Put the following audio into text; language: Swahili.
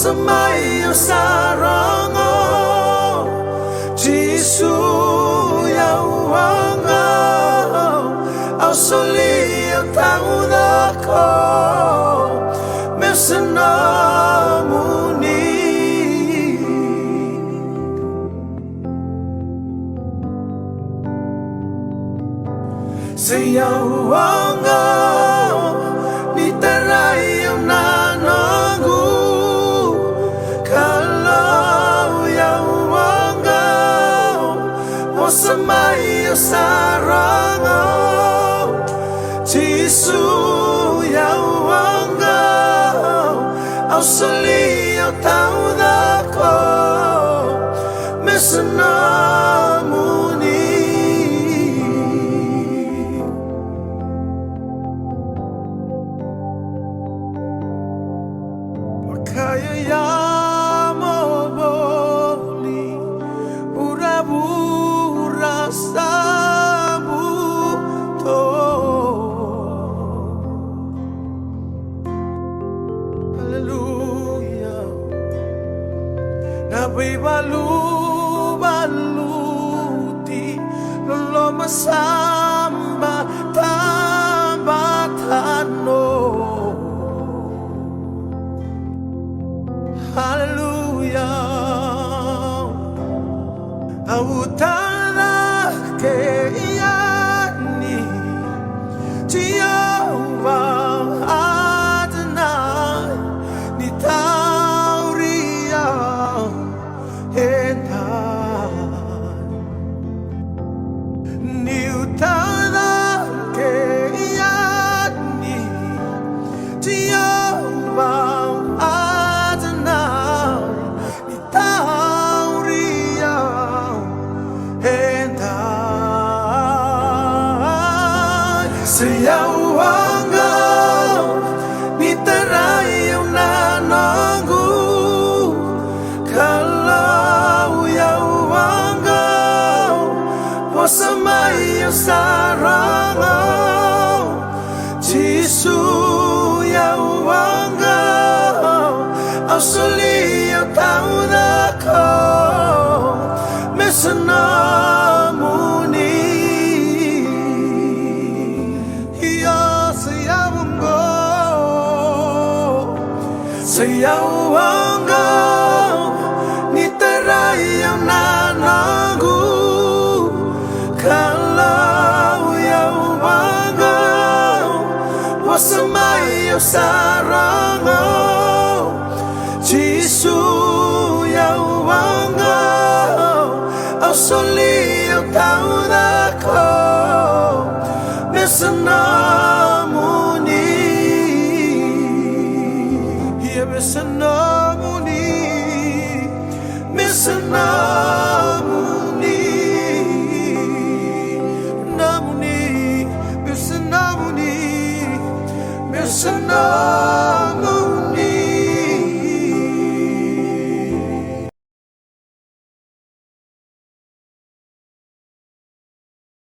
Samayo sarango Jisu ya uanga Au solio taudako Mesenamuni Saya uanga Ni terai ang nanangu Samayo sarango Jisu ya uanga Au solio taudako Mesenamuni Wakaya yamo boli Urabu Sabuto Hallelujah Nabi baluti Lolo masamba tambatano Hallelujah Autana ke yani Jehovah Adonai ni tauria enai ni utana ke yani Jehovah Adonai ni tauria Saya uanga ni terai ang nanangu Kalau ya uanga Wasamayo sarango Jisu ya uanga Au solio taudako Mesenamuni Saya uanga ni terai ang nanangu Kalau ya uanga Wasamayo sarango Jisu ya uanga Au solio taudako Mesenamuni